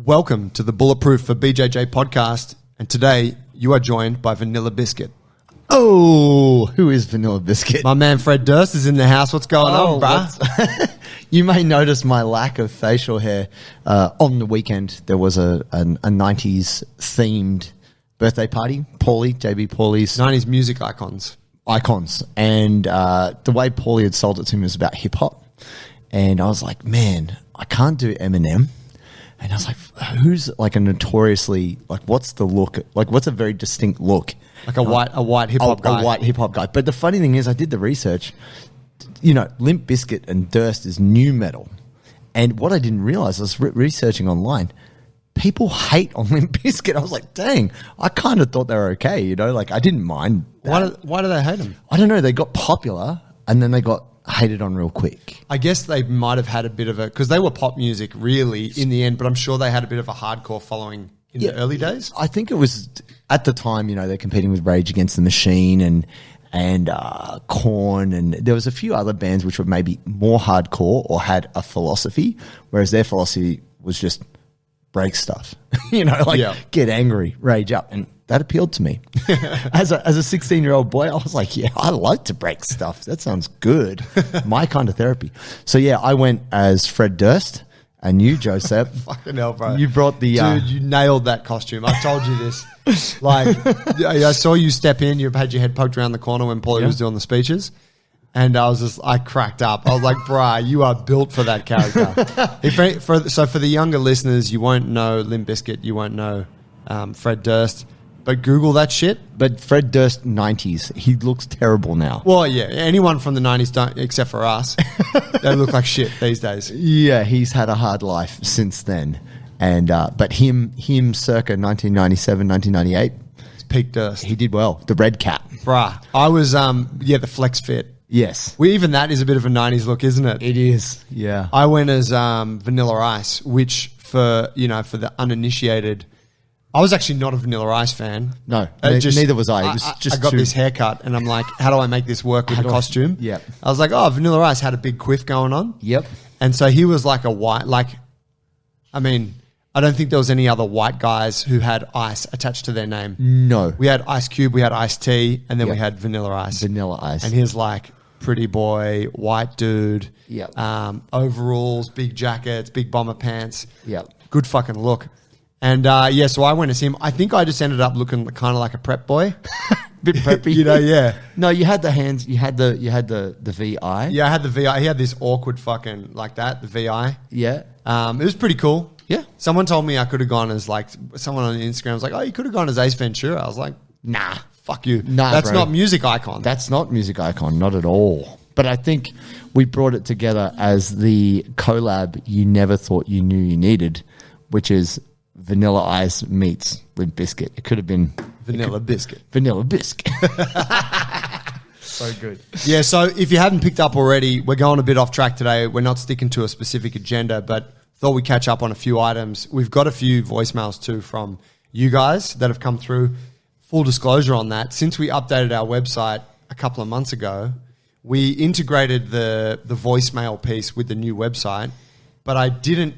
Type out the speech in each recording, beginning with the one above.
Welcome to the Bulletproof for BJJ podcast, and today you are joined by Vanilla Bizkit. Oh, who is Vanilla Bizkit? My man Fred Durst is in the house. What's going on, bruh? You may notice my lack of facial hair. On the weekend, there was a 90's themed birthday party. JB Paulie's 90's music icons. And the way Paulie had sold it to me was about hip hop. And I was like, man, I can't do Eminem. And I was like, who's like a notoriously, like, what's the look? Like, what's a very distinct look? Like a white hip hop guy. A white hip hop guy. But the funny thing is, I did the research. You know, Limp Bizkit and Durst is new metal. And what I didn't realize, I was researching online, people hate on Limp Bizkit. I was like, dang, I kind of thought they were okay. You know, like, I didn't mind that. Why do they hate them? I don't know. They got popular and then they got hated on real quick. I guess they might have had a bit of a, because they were pop music really in the end, but I'm sure they had a bit of a hardcore following in the early days. I think it was at the time, you know, they're competing with Rage Against the Machine and Korn, and there was a few other bands which were maybe more hardcore or had a philosophy, whereas their philosophy was just break stuff. You know, like get angry, rage up, and that appealed to me. As a 16-year-old boy, I was like, yeah, I like to break stuff. That sounds good. My kind of therapy. So yeah, I went as Fred Durst, and you, Joseph. Fucking hell, bro. You brought the... Dude, you nailed that costume. I told you this. Like, I saw you step in, you had your head poked around the corner when Paulie was doing the speeches. And I cracked up. I was like, bruh, you are built for that character. So for the younger listeners, you won't know Limp Bizkit, you won't know Fred Durst, but Google that shit. But Fred Durst 90's, he looks terrible now. Well, yeah, anyone from the 90's don't, except for us, they look like shit these days. Yeah, he's had a hard life since then. And but him circa 1997, 1998. It's peak Durst. He did well. The red cap. Bruh, I was, the flex fit. Yes. Even that is a bit of a 90's look, isn't it? It is, yeah. I went as Vanilla Ice, which for the uninitiated, I was actually not a Vanilla Ice fan. No, neither was I. It was just I got this haircut and I'm like, how do I make this work with the costume? Yeah. I was like, oh, Vanilla Ice had a big quiff going on. Yep. And so he was like a white, I don't think there was any other white guys who had ice attached to their name. No. We had Ice Cube, we had Ice T, and then we had Vanilla Ice. Vanilla Ice. And he's like, pretty boy, white dude, overalls, big jackets, big bomber pants. Yep. Good fucking look. And so I went as him. I think I just ended up looking kind of like a prep boy. Bit preppy. You know, yeah. No, you had the hands, you had the VI. Yeah, I had the VI. He had this awkward fucking like that, the VI. Yeah. It was pretty cool. Yeah. Someone told me I could have gone as someone on Instagram was like, oh, you could have gone as Ace Ventura. I was like, nah, fuck you. Nah, that's bro. not Music Icon. That's not Music Icon, not at all. But I think we brought it together as the collab you never thought you knew you needed, which is Vanilla Ice meets Limp Bizkit. It could have been Vanilla Bizkit. Vanilla Bizkit. So good. Yeah, so if you haven't picked up already, we're going a bit off track today. We're not sticking to a specific agenda, but thought we'd catch up on a few items. We've got a few voicemails too from you guys that have come through. Full disclosure on that, since we updated our website a couple of months ago, we integrated the voicemail piece with the new website, but I didn't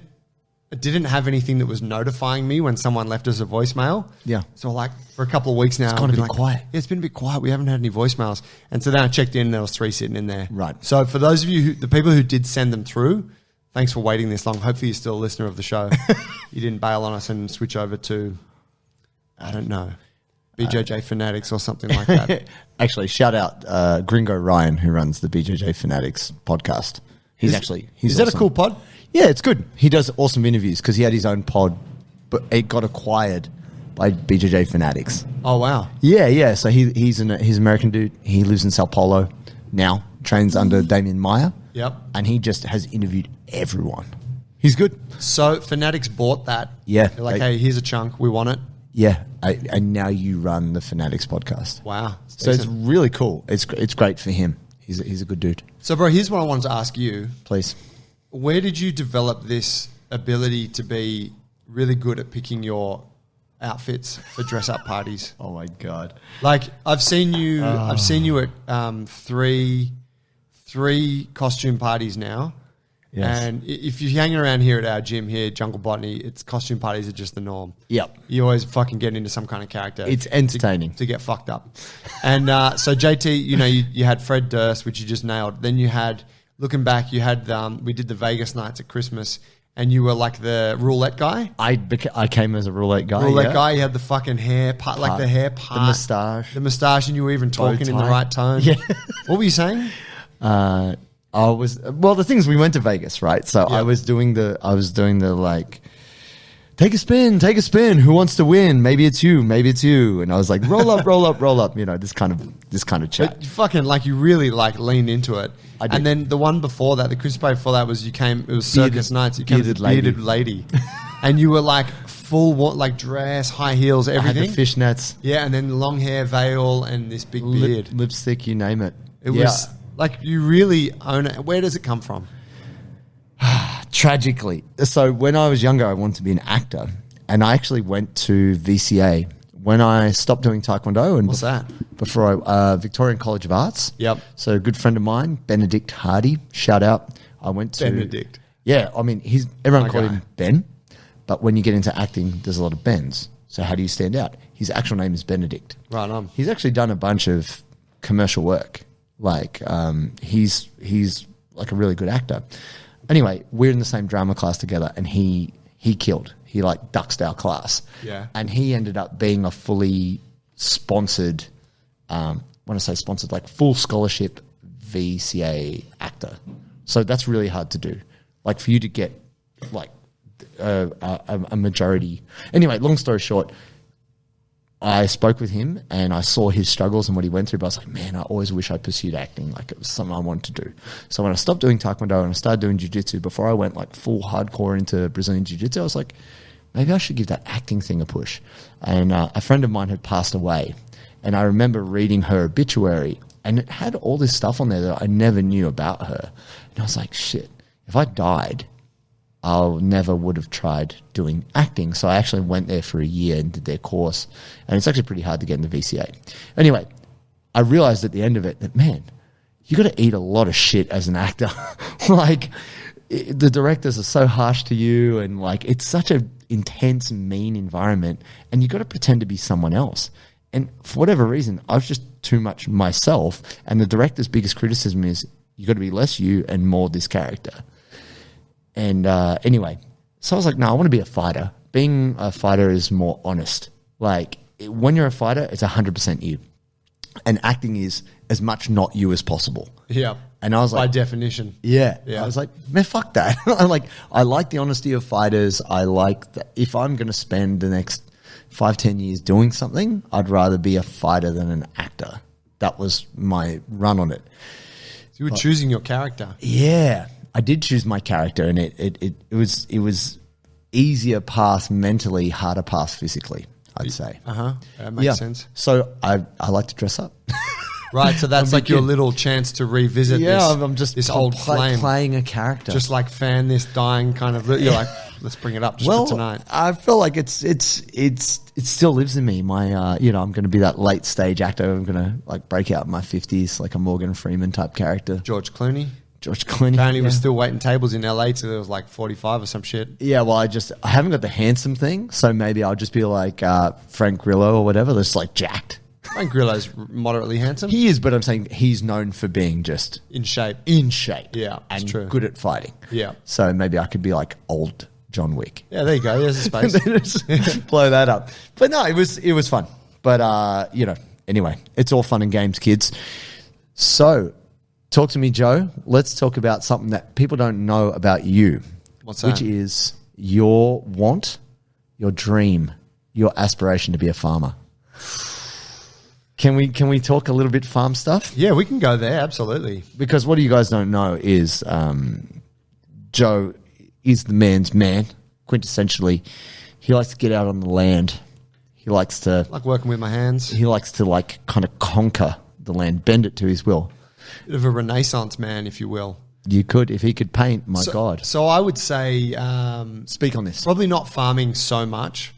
have anything that was notifying me when someone left us a voicemail. Yeah. So like for a couple of weeks now, it's gone a bit quiet. Yeah, it's been a bit quiet. We haven't had any voicemails. And so then I checked in and there was 3 sitting in there. Right. So for those of you, the people who did send them through, thanks for waiting this long. Hopefully you're still a listener of the show. You didn't bail on us and switch over to, I don't know, BJJ Fanatics or something like that. Actually, shout out Gringo Ryan, who runs the BJJ Fanatics podcast. He's Is awesome. that a cool pod? Yeah, it's good. He does awesome interviews because he had his own pod, but it got acquired by BJJ Fanatics. Oh, wow. Yeah. So he's an American dude. He lives in Sao Paulo now, trains under Damien Meyer. Yep. And he just has interviewed everyone. He's good. So Fanatics bought that. Yeah. They're like, hey, here's a chunk. We want it. Yeah. And now you run the Fanatics podcast. Wow. So it's really cool. It's great for him. He's a good dude. So, bro, here's what I wanted to ask you. Please. Where did you develop this ability to be really good at picking your outfits for dress-up parties? Oh, my God. Like, I've seen you at three costume parties now. Yes. And if you're hanging around here at our gym here, Jungle Botany, it's costume parties are just the norm. Yep. You always fucking get into some kind of character. It's entertaining. To get fucked up. And so JT, you had Fred Durst, which you just nailed. Then you had, looking back, you had, we did the Vegas nights at Christmas, and you were like the roulette guy. I came as a roulette guy. Roulette guy, you had the fucking hair part, like the hair part. The moustache. And you were even talking in the right tone. Yeah. What were you saying? The things we went to Vegas, right? So Yeah. I was doing the like, take a spin. Who wants to win? Maybe it's you. And I was like, roll up. This kind of chat. But you fucking like you really like leaned into it. I did. And then the one before that, the Christmas party before that was it was circus nights. You came as a bearded lady. And you were like full like dress, high heels, everything. I had the fishnets. Yeah, and then long hair, veil, and this big beard. Lipstick, you name it. It was like you really own it. Where does it come from? Tragically. So when I was younger, I wanted to be an actor. And I actually went to VCA when I stopped doing Taekwondo. And What's that? Before Victorian College of Arts. Yep. So a good friend of mine, Benedict Hardy, shout out. I went to... Benedict. Yeah, I mean, everyone My called guy. him Ben. But when you get into acting, there's a lot of Bens. So how do you stand out? His actual name is Benedict. Right on. He's actually done a bunch of commercial work. Like, he's like a really good actor. Anyway, we're in the same drama class together, and he killed. He like duxed our class. Yeah. And he ended up being a fully sponsored, when I say sponsored, like full scholarship VCA actor. So that's really hard to do. Like for you to get like a majority. Anyway, long story short, I spoke with him and I saw his struggles and what he went through, but I was like, man, I always wish I pursued acting. Like it was something I wanted to do. So when I stopped doing Taekwondo and I started doing Jiu-Jitsu, before I went like full hardcore into Brazilian Jiu-Jitsu, I was like, maybe I should give that acting thing a push. And a friend of mine had passed away, and I remember reading her obituary, and it had all this stuff on there that I never knew about her. And I was like, shit, if I died, I never would have tried doing acting. So I actually went there for a year and did their course. And it's actually pretty hard to get into VCA. Anyway, I realized at the end of it that, man, you got to eat a lot of shit as an actor. Like, the directors are so harsh to you, and like, it's such an intense, mean environment, and you got to pretend to be someone else. And for whatever reason, I was just too much myself. And the director's biggest criticism is you got to be less you and more this character. And anyway, so I was like, no, I want to be a fighter. Being a fighter is more honest. Like, when you're a fighter, it's 100% you. And acting is as much not you as possible. Yeah. And I was like... By definition. Yeah. Yeah. I was like, man, fuck that. I like the honesty of fighters. I like that if I'm going to spend the next 5-10 years doing something, I'd rather be a fighter than an actor. That was my run on it. So you were choosing your character. Yeah. I did choose my character, and it was easier path mentally, harder path physically, I'd say. That makes sense. So I like to dress up. Right, so that's like your little chance to revisit this old flame. Playing a character. Just like fan this dying kind of... You're like, let's bring it up just for tonight. I feel like it still lives in me. My I'm going to be that late stage actor. I'm going to like break out in my 50s, like a Morgan Freeman type character. George Clooney Apparently was still waiting tables in LA till there was like 45 or some shit. Yeah, well, I haven't got the handsome thing, so maybe I'll just be like Frank Grillo or whatever, that's like jacked. Frank Grillo's moderately handsome. He is, but I'm saying he's known for being just in shape. Yeah, that's and true. good at fighting. Yeah. So maybe I could be like old John Wick. Yeah, there you go. There's a space. Just blow that up. But no, it was fun. But anyway, it's all fun and games, kids. So, talk to me, Joe. Let's talk about something that people don't know about you. What's that? Which is your want, your dream, your aspiration to be a farmer. Can we talk a little bit farm stuff? Yeah, we can go there, absolutely. Because what you guys don't know is Joe is the man's man, quintessentially. He likes to get out on the land. He likes to... Like working with my hands. He likes to like kind of conquer the land, bend it to his will. Bit of a Renaissance man, if you will. You could, if he could paint, my God. So I would say... Speak on this. Probably not farming so much,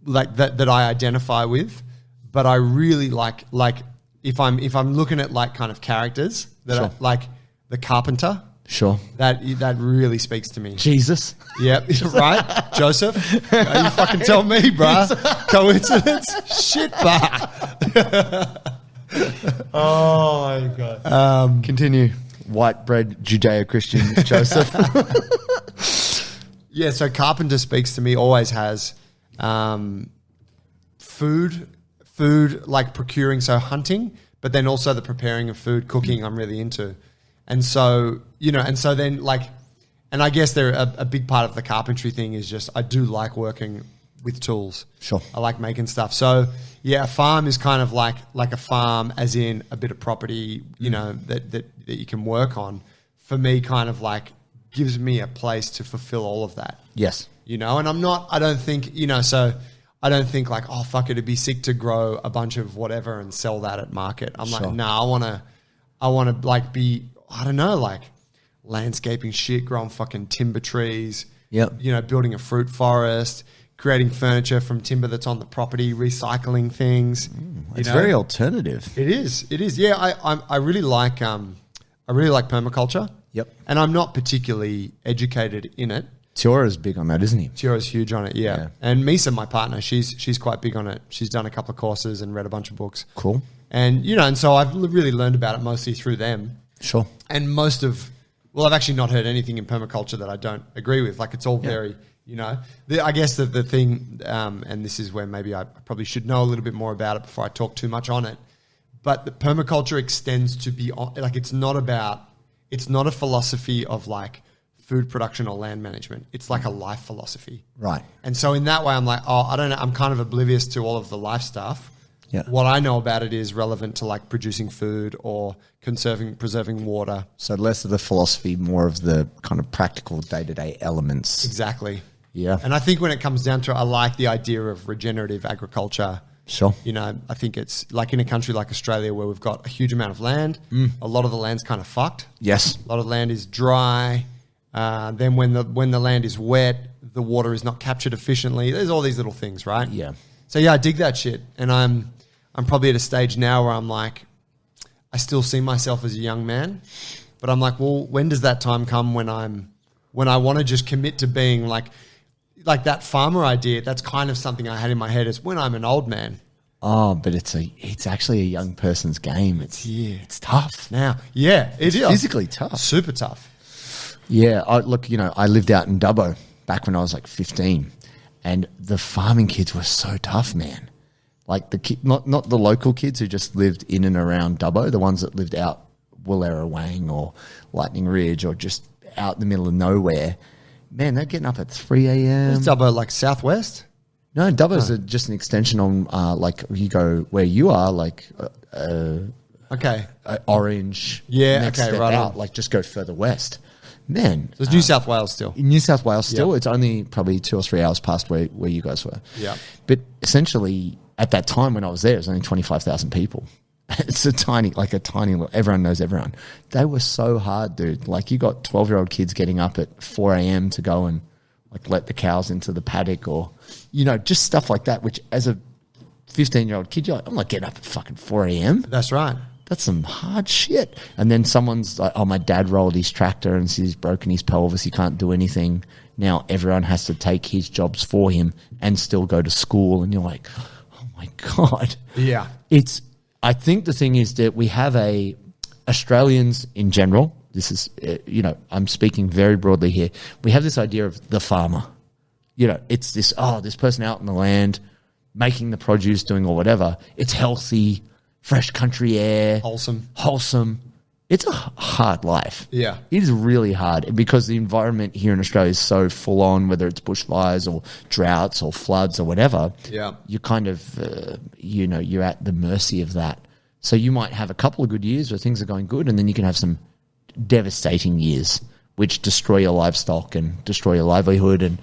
like that I identify with, but I really like if I'm looking at like kind of characters that Sure. are like the carpenter. Sure. That really speaks to me. Jesus. Yep, right? Joseph? You fucking tell me, bruh. Coincidence? Shit, bruh. Oh, my God. Continue. White bread Judeo-Christian Joseph. Yeah, so carpenter speaks to me, always has. Food, like procuring, so hunting, but then also the preparing of food, cooking, I'm really into. And so, then like, and I guess a big part of the carpentry thing is just, I do like working with tools. Sure. I like making stuff. So yeah, a farm is kind of like a farm as in a bit of property, that you can work on. For me, kind of like gives me a place to fulfill all of that. Yes. And I don't think, I don't think like, oh, fuck, it'd be sick to grow a bunch of whatever and sell that at market. I'm Sure. like, nah, I want to like be, I don't know, like landscaping shit, growing fucking timber trees, Yep. Building a fruit forest, creating furniture from timber that's on the property, recycling things. It's very alternative. It is. Yeah, I really like permaculture. Yep. And I'm not particularly educated in it. Tiора's big on that, isn't he? Tiara's huge on it, yeah. And Misa, my partner, she's quite big on it. She's done a couple of courses and read a bunch of books. Cool. And, and so I've really learned about it mostly through them. Sure. And I've actually not heard anything in permaculture that I don't agree with. Like, it's all very, I guess the thing, and this is where maybe I probably should know a little bit more about it before I talk too much on it. But the permaculture extends to be, like, it's not a philosophy of like food production or land management. It's like a life philosophy. Right. And so in that way, I'm like, I don't know. I'm kind of oblivious to all of the life stuff. Yeah. What I know about it is relevant to like producing food or preserving water. So less of the philosophy, more of the kind of practical day-to-day elements. Exactly. Yeah. And I think when it comes down to it, I like the idea of regenerative agriculture. Sure. I think it's like in a country like Australia where we've got a huge amount of land. A lot of the land's kind of fucked. Yes. A lot of land is dry. Then when the land is wet, the water is not captured efficiently. There's all these little things, right? Yeah. So yeah, I dig that shit. And I'm probably at a stage now where I'm like, I still see myself as a young man, but I'm like, well, when does that time come when I want to just commit to being like that farmer idea? That's kind of something I had in my head is when I'm an old man. Oh, but it's actually a young person's game. It's tough. Now, yeah, it's physically tough. Super tough. Yeah, I lived out in Dubbo back when I was like 15, and the farming kids were so tough, man. Like not the local kids who just lived in and around Dubbo, the ones that lived out Woolarrowang or Lightning Ridge or just out in the middle of nowhere. Man, they're getting up at 3 a.m. Is Dubbo like southwest? No, Dubbo's just an extension on like you go where you are, like okay, Orange. Yeah, next okay, step right out, on. like just go further west. Man, there's New South Wales still. In New South Wales still, Yep. It's only probably 2 or 3 hours past where you guys were. Yeah. But essentially, at that time when I was there, it was only 25,000 people. It's a tiny, everyone knows everyone. They were so hard, dude. Like, you got 12-year-old kids getting up at 4 a.m. to go and like let the cows into the paddock or, just stuff like that, which as a 15-year-old kid, you're like, I'm not getting up at fucking 4 a.m. That's right. That's some hard shit. And then someone's like, oh, my dad rolled his tractor and he's broken his pelvis. He can't do anything. Now everyone has to take his jobs for him and still go to school. And you're like, oh my God. Yeah. I think the thing is that we have Australians in general, this is, I'm speaking very broadly here. We have this idea of the farmer. It's this person out in the land making the produce, doing or whatever. It's healthy, fresh country air. Wholesome. It's a hard life. Yeah. It is really hard because the environment here in Australia is so full on, whether it's bushfires or droughts or floods or whatever. Yeah. You kind of, you're at the mercy of that. So you might have a couple of good years where things are going good, and then you can have some devastating years which destroy your livestock and destroy your livelihood, and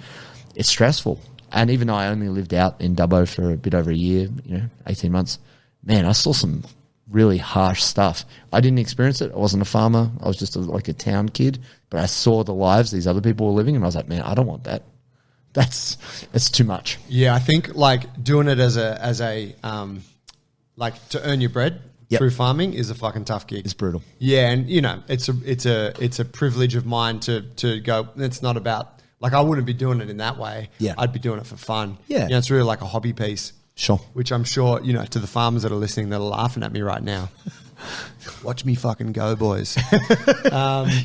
it's stressful. And even though I only lived out in Dubbo for a bit over a year, 18 months, man, I saw some really harsh stuff. I didn't experience it. I wasn't a farmer. I was just a town kid. But I saw the lives these other people were living, and I was like, man, I don't want that. That's too much. Yeah, I think like doing it as a like to earn your bread through farming is a fucking tough gig. It's brutal. Yeah, and you know, it's a privilege of mine to go. It's not about like I wouldn't be doing it in that way. Yeah, I'd be doing it for fun. Yeah, you know, it's really like a hobby piece. Sure. Which I'm sure, you know, to the farmers that are listening, that are laughing at me right now. Watch me fucking go, boys.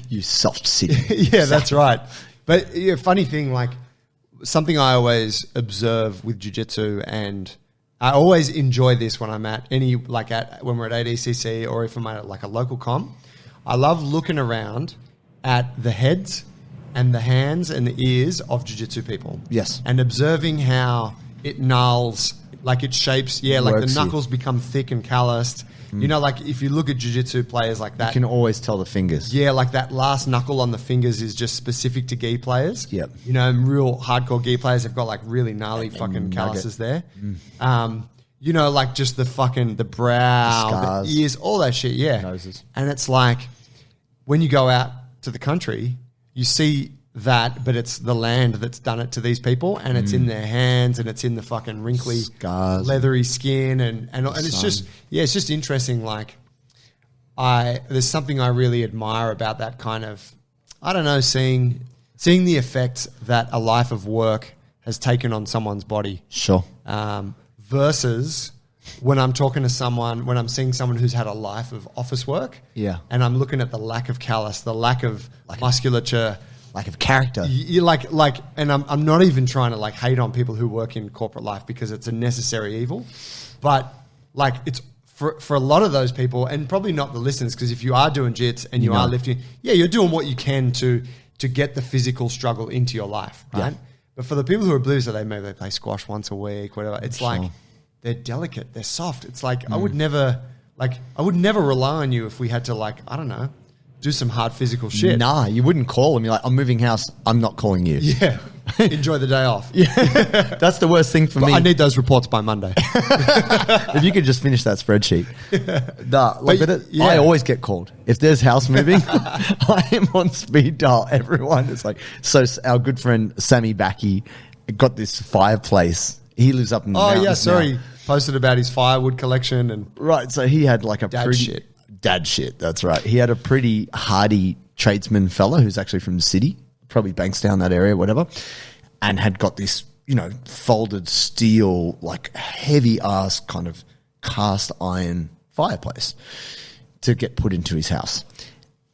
You soft city. Yeah, that's right. But yeah, funny thing, like something I always observe with jiu-jitsu, and I always enjoy this when I'm at when we're at ADCC or if I'm at like a local comp. I love looking around at the heads and the hands and the ears of jiu-jitsu people. Yes. And observing how it nulls, like it shapes, like the knuckles become thick and calloused. You know, like if you look at jiu-jitsu players like that. You can always tell the fingers. Yeah, like that last knuckle on the fingers is just specific to gi players. Yep. You know, and real hardcore gi players have got like really gnarly fucking calluses there. You know, like just the brow, the ears, all that shit, yeah. Noses. And it's like when you go out to the country, you see that, but it's the land that's done it to these people, and it's in their hands, and it's in the fucking wrinkly, scars, leathery skin, and it's just it's just interesting. Like there's something I really admire about that kind of, I don't know, seeing the effects that a life of work has taken on someone's body. Sure. Versus when I'm talking to someone, when I'm seeing someone who's had a life of office work, and I'm looking at the lack of callus, the lack of musculature. Lack of character. You and I'm not even trying to like hate on people who work in corporate life because it's a necessary evil, but like it's for a lot of those people, and probably not the listeners, because if you are doing jits and you are lifting, you're doing what you can to get the physical struggle into your life, right? Yeah. But for the people who are blues, so maybe they play squash once a week, whatever. It's like they're delicate, they're soft. It's like I would never rely on you if we had to like, I don't know, do some hard physical shit. Nah, you wouldn't call him. You're like, I'm moving house. I'm not calling you. Yeah. Enjoy the day off. Yeah. That's the worst thing for me. I need those reports by Monday. If you could just finish that spreadsheet. I always get called. If there's house moving, I am on speed dial. Everyone is like, so our good friend Sammy Backy got this fireplace. He lives up in the mountains now. Posted about his firewood collection. And right, so he had like a dad shit, that's right. He had a pretty hardy tradesman fella who's actually from the city, probably Bankstown, that area, whatever, and had got this, you know, folded steel, like heavy ass kind of cast iron fireplace to get put into his house.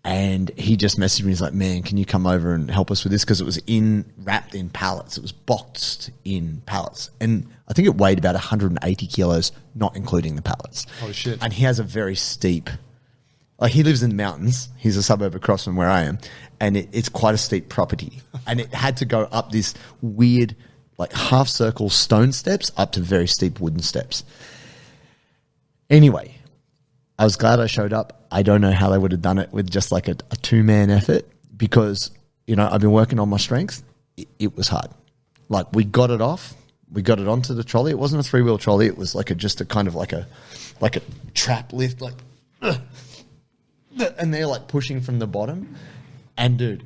And he just messaged me, he's like, man, can you come over and help us with this? Because it was wrapped in pallets. It was boxed in pallets. And I think it weighed about 180 kilos, not including the pallets. Oh, shit. And he has a very steep, like he lives in the mountains. He's a suburb across from where I am. And it's quite a steep property. And it had to go up this weird, like half circle stone steps up to very steep wooden steps. Anyway, I was glad I showed up. I don't know how they would have done it with just like a two-man effort because, you know, I've been working on my strength. It was hard. Like we got it off. We got it onto the trolley. It wasn't a three-wheel trolley. It was like just a kind of like a trap lift, like, and they're like pushing from the bottom. And dude,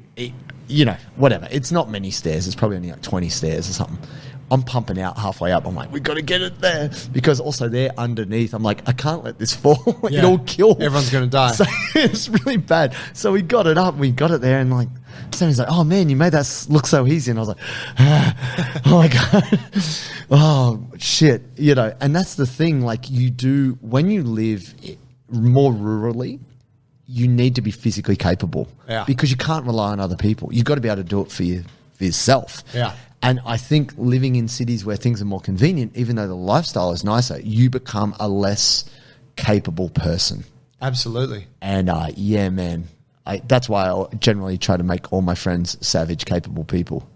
you know, whatever. It's not many stairs. It's probably only like 20 stairs or something. I'm pumping out halfway up. I'm like, we got to get it there. Because also they're underneath. I'm like, I can't let this fall. It'll kill. Everyone's going to die. So it's really bad. So we got it up. We got it there. And like, Sammy's like, oh man, you made that look so easy. And I was like, oh my God. Oh shit. You know, and that's the thing. Like you do, when you live more rurally, you need to be physically capable. Yeah. Because you can't rely on other people. You've got to be able to do it for yourself. Yeah. And I think living in cities where things are more convenient, even though the lifestyle is nicer, you become a less capable person. Absolutely. And yeah, man, that's why I generally try to make all my friends savage, capable people.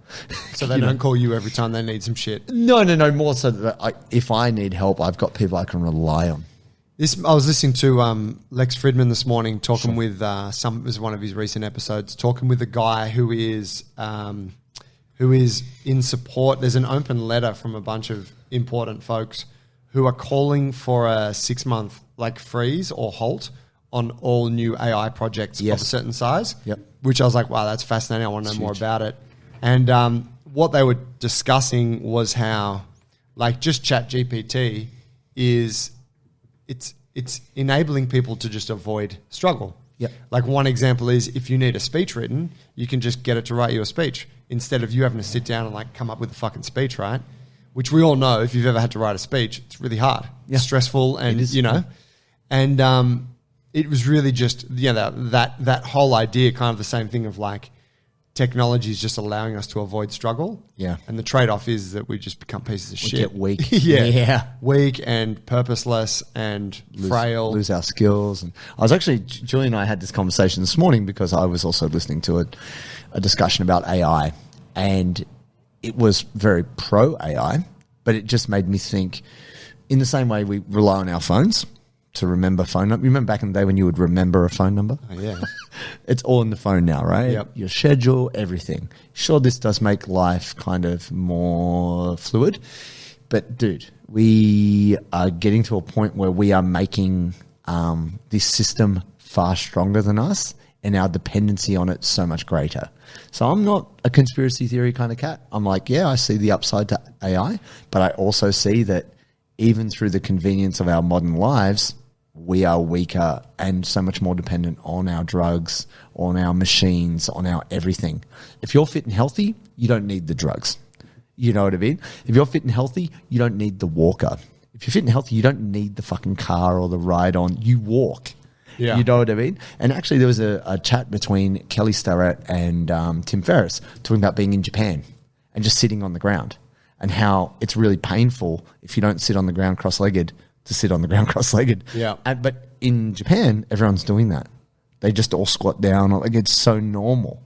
So they don't call you every time they need some shit. No. More so that if I need help, I've got people I can rely on. I was listening to Lex Fridman this morning talking with it was one of his recent episodes, talking with a guy who is in support. There's an open letter from a bunch of important folks who are calling for a 6-month like freeze or halt on all new AI projects of a certain size. Yep. Which I was like, wow, that's fascinating. I want to know more about it. And what they were discussing was how, like, just ChatGPT is it's enabling people to just avoid struggle. Yep. Like one example is if you need a speech written, you can just get it to write you a speech instead of you having to sit down and like come up with a fucking speech, right? Which we all know, if you've ever had to write a speech, it's really hard. Yeah. It's stressful and, you know, and it was really just, you know, that whole idea, kind of the same thing of like technology is just allowing us to avoid struggle. Yeah. And the trade-off is that we just become pieces of shit. Get weak. Yeah. Weak and purposeless and frail. Lose our skills. And I was actually, Julie and I had this conversation this morning because I was also listening to a discussion about AI, and it was very pro AI, but it just made me think in the same way we rely on our phones to remember phone number. Remember back in the day when you would remember a phone number? Oh, yeah. It's all in the phone now, right? Yep. Your schedule, everything. Sure, this does make life kind of more fluid. But, dude, we are getting to a point where we are making this system far stronger than us and our dependency on it so much greater. So I'm not a conspiracy theory kind of cat. I'm like, yeah, I see the upside to AI, but I also see that even through the convenience of our modern lives, we are weaker and so much more dependent on our drugs, on our machines, on our everything. If you're fit and healthy, you don't need the drugs. You know what I mean? If you're fit and healthy, you don't need the walker. If you're fit and healthy, you don't need the fucking car or the ride on. You walk. Yeah. You know what I mean? And actually there was a chat between Kelly Starrett and Tim Ferriss talking about being in Japan and just sitting on the ground and how it's really painful if you don't sit on the ground cross-legged to sit on the ground cross-legged. Yeah. But in Japan, everyone's doing that. They just all squat down. Like it's so normal,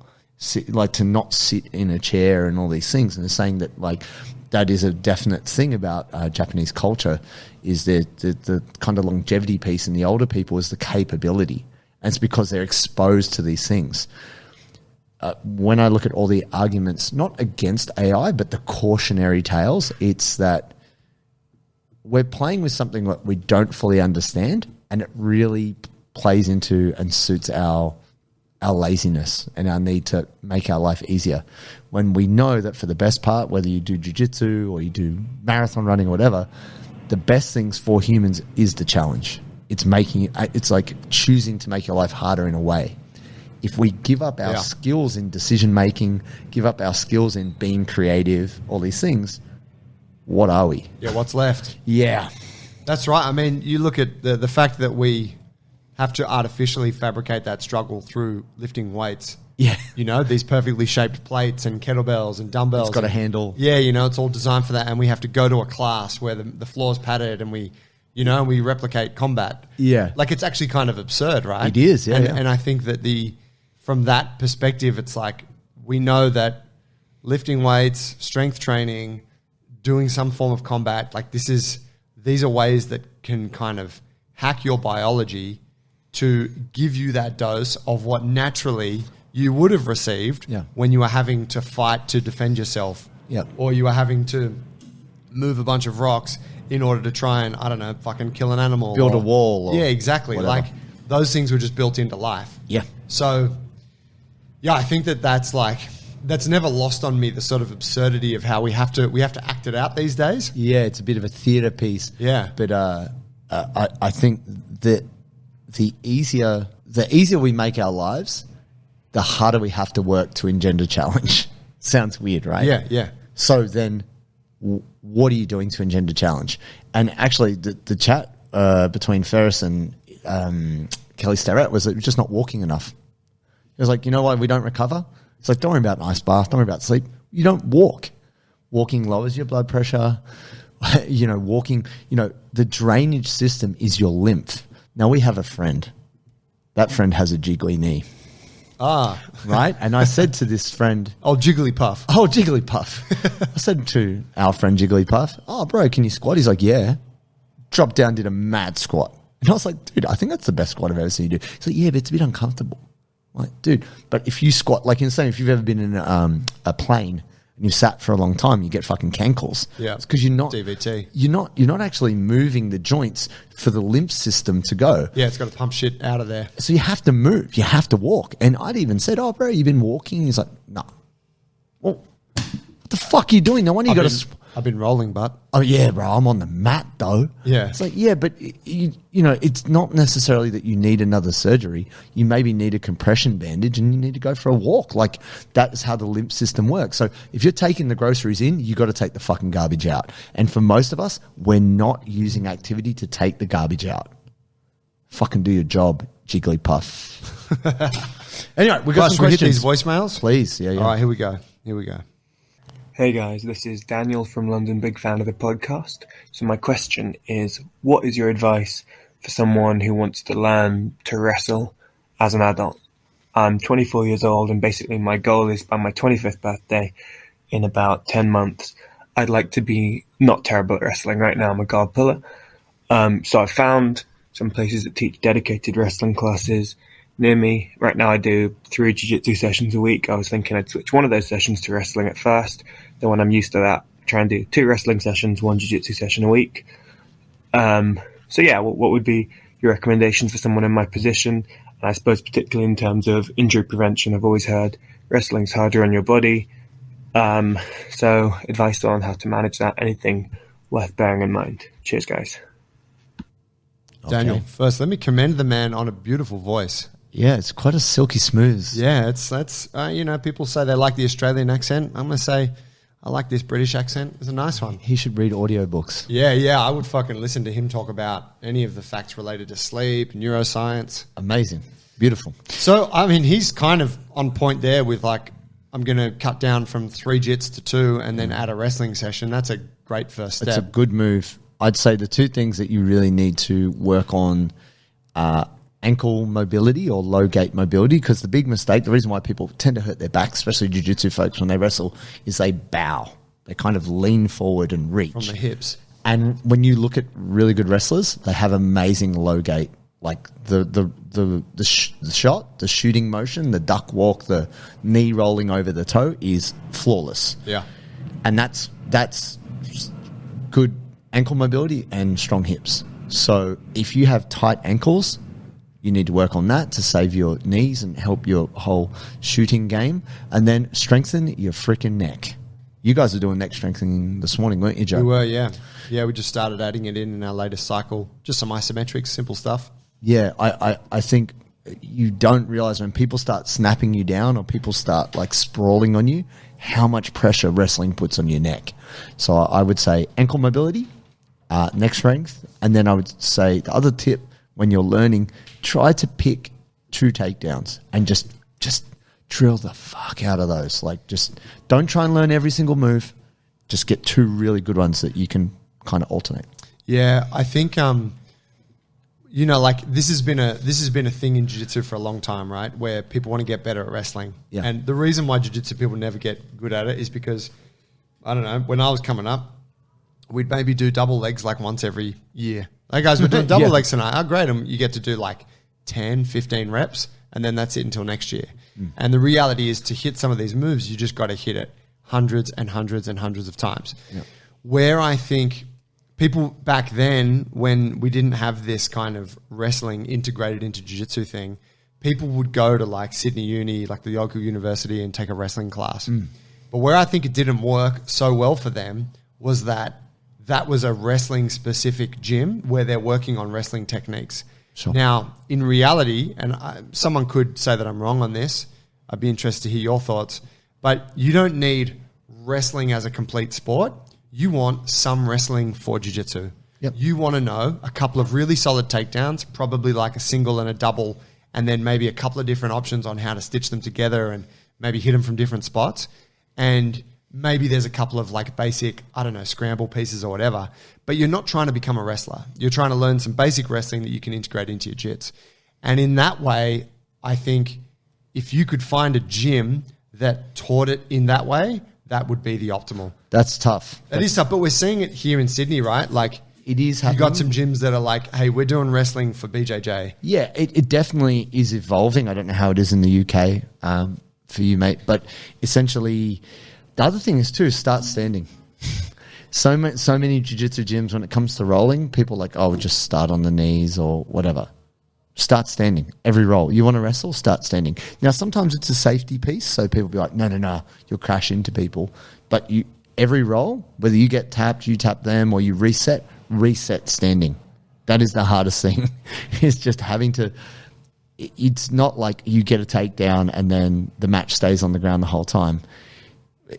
like to not sit in a chair and all these things. And they're saying that like that is a definite thing about Japanese culture is the kind of longevity piece in the older people is the capability. And it's because they're exposed to these things. When I look at all the arguments, not against AI, but the cautionary tales, it's that we're playing with something that we don't fully understand, and it really plays into and suits our laziness and our need to make our life easier. When we know that for the best part, whether you do jiu-jitsu or you do marathon running or whatever, the best things for humans is the challenge. It's like choosing to make your life harder in a way. If we give up our skills in decision making, give up our skills in being creative, all these things, what are we? Yeah, what's left? Yeah. That's right. I mean, you look at the fact that we have to artificially fabricate that struggle through lifting weights. Yeah. You know, these perfectly shaped plates and kettlebells and dumbbells. It's got a handle. Yeah, you know, it's all designed for that. And we have to go to a class where the floor's padded and we replicate combat. Yeah. Like it's actually kind of absurd, right? It is, yeah. And I think that from that perspective, it's like we know that lifting weights, strength training, doing some form of combat, like these are ways that can kind of hack your biology to give you that dose of what naturally you would have received when you were having to fight to defend yourself, or you were having to move a bunch of rocks in order to try and, I don't know, fucking kill an animal. Build a wall. Yeah, exactly. Whatever. Like those things were just built into life. Yeah. So, yeah, I think that's never lost on me, the sort of absurdity of how we have to act it out these days. Yeah, it's a bit of a theatre piece. Yeah. But I think that the easier we make our lives, the harder we have to work to engender challenge. Sounds weird, right? Yeah, yeah. So then what are you doing to engender challenge? And actually the chat between Ferriss and Kelly Starrett was that we're just not walking enough. It was like, you know why we don't recover? It's like, don't worry about an ice bath, don't worry about sleep. You don't walk. Walking lowers your blood pressure. Walking, the drainage system is your lymph. Now we have a friend. That friend has a jiggly knee. Ah. Right? And I said to this friend... Oh, Jigglypuff. Oh, Jigglypuff. I said to our friend Jigglypuff, oh, bro, can you squat? He's like, yeah. Dropped down, did a mad squat. And I was like, dude, I think that's the best squat I've ever seen you do. He's like, yeah, but it's a bit uncomfortable. I'm like, dude, but if you squat, like in saying, if you've ever been in a plane and you've sat for a long time, you get fucking cankles. Yeah. It's because you're not... DVT. You're not actually moving the joints for the lymph system to go. Yeah, it's got to pump shit out of there. So you have to move. You have to walk. And I'd even said, oh, bro, you've been walking? He's like, no. Well, what the fuck are you doing? No wonder you got to... I've been rolling, but oh yeah, bro, I'm on the mat though. Yeah. It's like, yeah, but you know, it's not necessarily that you need another surgery. You maybe need a compression bandage and you need to go for a walk. Like, that's how the limp system works. So if you're taking the groceries in, you got to take the fucking garbage out. And for most of us, we're not using activity to take the garbage out. Fucking do your job, Jigglypuff. Anyway, we got some questions. Hit these voicemails, please. Yeah. All right, here we go. Hey guys, this is Daniel from London, big fan of the podcast. So my question is, what is your advice for someone who wants to learn to wrestle as an adult? I'm 24 years old and basically my goal is by my 25th birthday in about 10 months, I'd like to be not terrible at wrestling. Right now I'm a guard puller. So I found some places that teach dedicated wrestling classes near me. Right now I do 3 jiu-jitsu sessions a week. I was thinking I'd switch one of those sessions to wrestling at first. Then when I'm used to that, try and do 2 wrestling sessions, 1 jiu-jitsu session a week. So yeah, what would be your recommendations for someone in my position? And I suppose particularly in terms of injury prevention, I've always heard wrestling's harder on your body. So advice on how to manage that, anything worth bearing in mind. Cheers, guys. Daniel, Okay. first, let me commend the man on a beautiful voice. Yeah, it's quite a silky smooth. Yeah, that's you know, people say they like the Australian accent. I'm going to say I like this British accent. It's a nice one. He should read audiobooks. Yeah, I would fucking listen to him talk about any of the facts related to sleep, neuroscience. Amazing. Beautiful. So, I mean, he's kind of on point there with like, I'm going to cut down from 3 jits to 2 and then add a wrestling session. That's a great first step. It's a good move. I'd say the 2 things that you really need to work on are ankle mobility or low gait mobility, because the big mistake, the reason why people tend to hurt their back, especially jiu-jitsu folks when they wrestle, is they bow. They kind of lean forward and reach. From the hips. And when you look at really good wrestlers, they have amazing low gait. Like the shot, the shooting motion, the duck walk, the knee rolling over the toe is flawless. Yeah. And that's good ankle mobility and strong hips. So if you have tight ankles, you need to work on that to save your knees and help your whole shooting game. And then strengthen your freaking neck. You guys are doing neck strengthening this morning, weren't you, Joe? We were, yeah. Yeah, we just started adding it in our latest cycle. Just some isometrics, simple stuff. Yeah, I think you don't realize when people start snapping you down or people start like sprawling on you, how much pressure wrestling puts on your neck. So I would say ankle mobility, neck strength, and then I would say the other tip when you're learning, try to pick 2 takedowns and just drill the fuck out of those. Like, just don't try and learn every single move. Just get 2 really good ones that you can kind of alternate. Yeah, I think you know, like this has been a thing in jiu-jitsu for a long time, right? Where people want to get better at wrestling. Yeah. And the reason why jiu-jitsu people never get good at it is because, I don't know, when I was coming up, we'd maybe do double legs like once every year. Hey guys, we're doing double Yeah. legs tonight. Oh, great. And you get to do like 10, 15 reps, and then that's it until next year. And the reality is, to hit some of these moves, you just got to hit it hundreds and hundreds and hundreds of times. Yeah. Where I think people back then, when we didn't have this kind of wrestling integrated into jiu-jitsu thing, people would go to like Sydney Uni, like the local university, and take a wrestling class. But where I think it didn't work so well for them was that was a wrestling specific gym where they're working on wrestling techniques. Sure. Now, in reality, and someone could say that I'm wrong on this, I'd be interested to hear your thoughts, but you don't need wrestling as a complete sport. You want some wrestling for jiu-jitsu. Yep. You want to know a couple of really solid takedowns, probably like a single and a double, and then maybe a couple of different options on how to stitch them together and maybe hit them from different spots. And maybe there's a couple of like basic, I don't know, scramble pieces or whatever, but you're not trying to become a wrestler. You're trying to learn some basic wrestling that you can integrate into your jits. And in that way, I think if you could find a gym that taught it in that way, that would be the optimal. That's tough. It is tough, but we're seeing it here in Sydney, right? Like, It is you happening. got some gyms that are like, hey, we're doing wrestling for BJJ. Yeah, it definitely is evolving. I don't know how it is in the UK for you, mate. But essentially, the other thing is too, start standing. So many jiu-jitsu gyms, when it comes to rolling, people are like, oh, just start on the knees or whatever. Start standing. Every roll. You want to wrestle? Start standing. Now, sometimes it's a safety piece, so people be like, no, you'll crash into people. But every roll, whether you get tapped, you tap them, or you reset standing. That is the hardest thing. It's just having to. It's not like you get a takedown and then the match stays on the ground the whole time.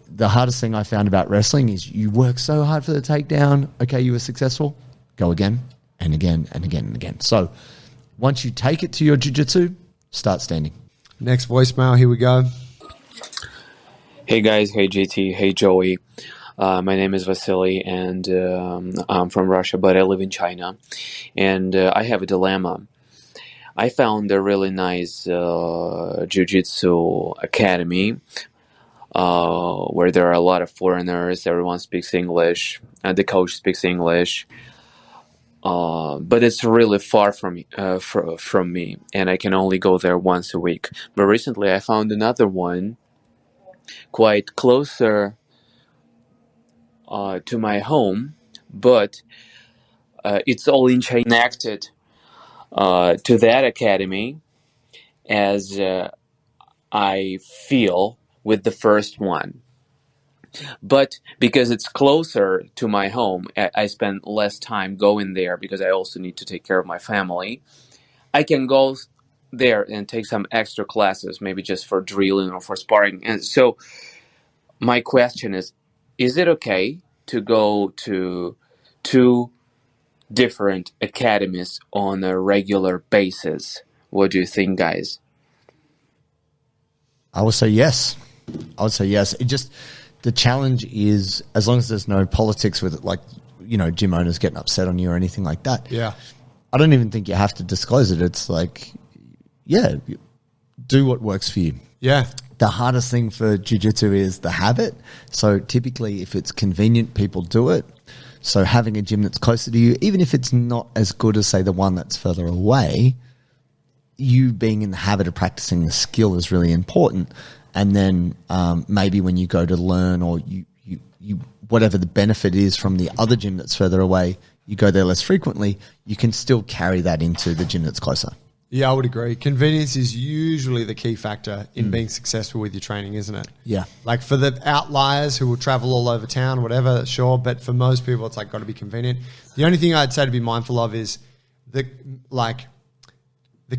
The hardest thing I found about wrestling is you work so hard for the takedown. Okay, you were successful. Go again and again and again and again. So once you take it to your jiu-jitsu, start standing. Next voicemail, here we go. Hey guys, hey JT, hey Joey. My name is Vasily and I'm from Russia, but I live in China. And I have a dilemma. I found a really nice jiu-jitsu academy where there are a lot of foreigners. Everyone speaks English. The coach speaks English. But it's really far from me, and I can only go there once a week. But recently I found another one quite closer to my home, but it's all in China, connected to that academy as I feel with the first one. But because it's closer to my home, I spend less time going there because I also need to take care of my family. I can go there and take some extra classes, maybe just for drilling or for sparring. And so my question is it okay to go to 2 different academies on a regular basis? What do you think, guys? I would say yes. It just... The challenge is, as long as there's no politics with it, like, gym owners getting upset on you or anything like that. Yeah. I don't even think you have to disclose it. It's like, do what works for you. Yeah. The hardest thing for jiu-jitsu is the habit. So typically if it's convenient, people do it. So having a gym that's closer to you, even if it's not as good as, say, the one that's further away, you being in the habit of practicing the skill is really important. And then maybe when you go to learn or you whatever the benefit is from the other gym that's further away, you go there less frequently, you can still carry that into the gym that's closer. Yeah, I would agree. Convenience is usually the key factor in being successful with your training, isn't it? Yeah. Like for the outliers who will travel all over town or whatever, sure. But for most people, it's like got to be convenient. The only thing I'd say to be mindful of is there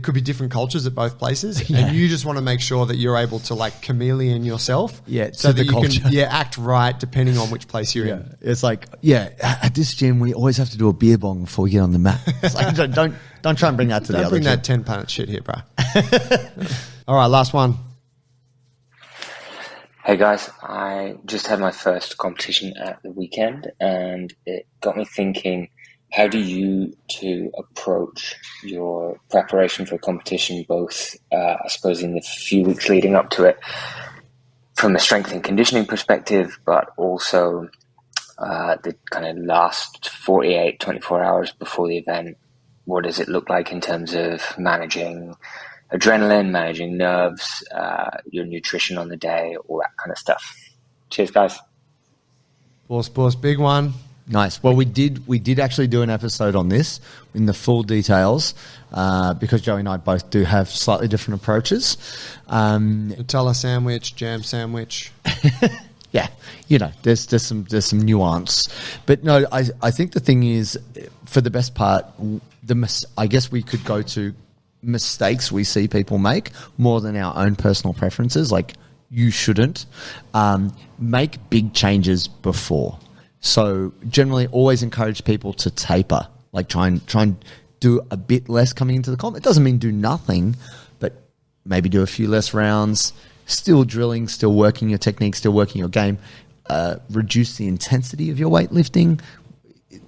could be different cultures at both places, and you just want to make sure that you're able to like chameleon yourself, so that you can act right depending on which place you're in. It's like at this gym we always have to do a beer bong before we get on the mat. It's like, don't try and bring that to the other. Don't bring that 10-pound shit here, bro. All right, last one. Hey guys, I just had my first competition at the weekend, and it got me thinking. How do you two approach your preparation for a competition, both, I suppose, in the few weeks leading up to it, from a strength and conditioning perspective, but also the kind of last 48, 24 hours before the event? What does it look like in terms of managing adrenaline, managing nerves, your nutrition on the day, all that kind of stuff? Cheers, guys. Boss, big one. Nice. Well, we did actually do an episode on this in the full details because Joey and I both do have slightly different approaches. Nutella sandwich, jam sandwich. Yeah, there's some nuance, but no, I think the thing is, for the best part, I guess we could go to mistakes we see people make more than our own personal preferences. Like, you shouldn't make big changes before. So generally always encourage people to taper, like try and do a bit less coming into the comp. It doesn't mean do nothing, but maybe do a few less rounds, still drilling, still working your technique, still working your game, reduce the intensity of your weightlifting.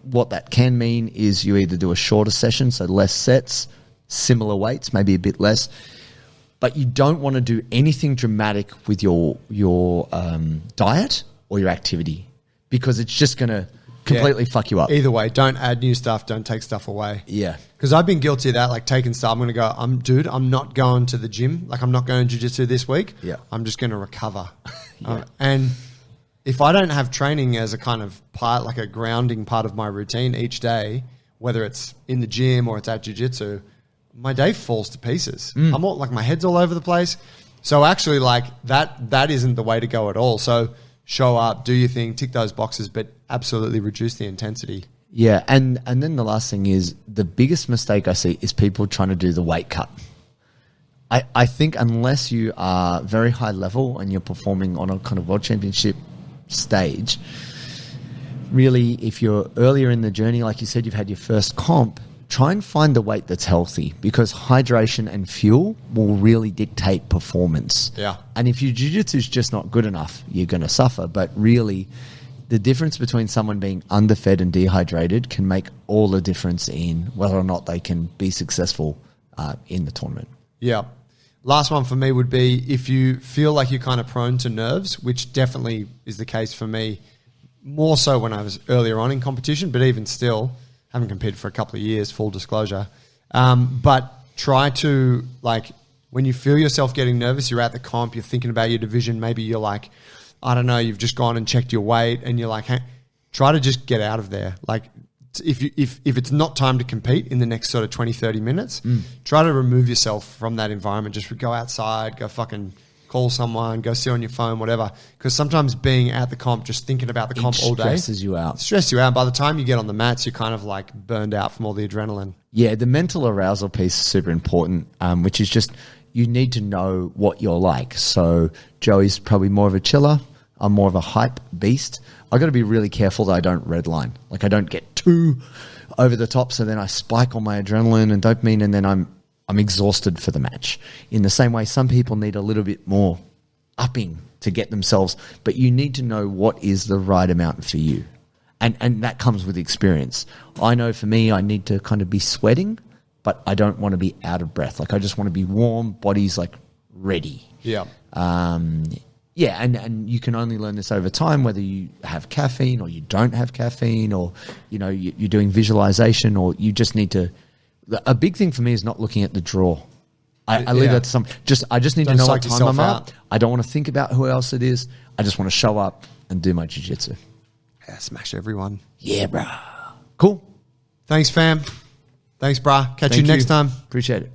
What that can mean is you either do a shorter session, so less sets, similar weights, maybe a bit less, but you don't want to do anything dramatic with your diet or your activity, because it's just going to completely fuck you up. Either way, don't add new stuff, don't take stuff away. Yeah. Because I've been guilty of that, like taking stuff. I'm going to go, I'm not going to the gym. Like, I'm not going to jiu-jitsu this week. Yeah. I'm just going to recover. Yeah. And if I don't have training as a kind of part, like a grounding part of my routine each day, whether it's in the gym or it's at jiu-jitsu, my day falls to pieces. I'm all, like, my head's all over the place. So actually, like, that isn't the way to go at all. So show up, do your thing, tick those boxes, but absolutely reduce the intensity. Yeah, and then the last thing is the biggest mistake I see is people trying to do the weight cut. I think unless you are very high level and you're performing on a kind of world championship stage, really, if you're earlier in the journey, like you said, you've had your first comp, try and find the weight that's healthy, because hydration and fuel will really dictate performance. Yeah. And if your jiu-jitsu is just not good enough, you're going to suffer. But really, the difference between someone being underfed and dehydrated can make all the difference in whether or not they can be successful in the tournament. Yeah. Last one for me would be if you feel like you're kind of prone to nerves, which definitely is the case for me, more so when I was earlier on in competition, but even still, haven't competed for a couple of years, full disclosure. But try to, like, when you feel yourself getting nervous, you're at the comp, you're thinking about your division, maybe you're like, I don't know, you've just gone and checked your weight and you're like, hey, try to just get out of there. Like, if it's not time to compete in the next sort of 20, 30 minutes, try to remove yourself from that environment. Just go outside, go fucking call someone, go sit on your phone, whatever. Because sometimes being at the comp, just thinking about the comp all day, stresses you out. Stress you out. By the time you get on the mats, you're kind of like burned out from all the adrenaline. Yeah, the mental arousal piece is super important, which is just you need to know what you're like. So Joey's probably more of a chiller. I'm more of a hype beast. I got to be really careful that I don't redline. Like I don't get too over the top, so then I spike on my adrenaline and dopamine, and then I'm exhausted for the match. In the same way, some people need a little bit more upping to get themselves, but you need to know what is the right amount for you. And that comes with experience. I know for me, I need to kind of be sweating, but I don't want to be out of breath. Like I just want to be warm, body's like ready. Yeah. Yeah, and you can only learn this over time, whether you have caffeine or you don't have caffeine, or you're doing visualization, or you just need to. A big thing for me is not looking at the draw. I leave that to some. I just need to know what time I'm at. I don't want to think about who else it is. I just want to show up and do my jiu-jitsu. Yeah, smash everyone. Yeah, bruh. Cool. Thanks, fam. Thanks, brah. Catch you next time. Appreciate it.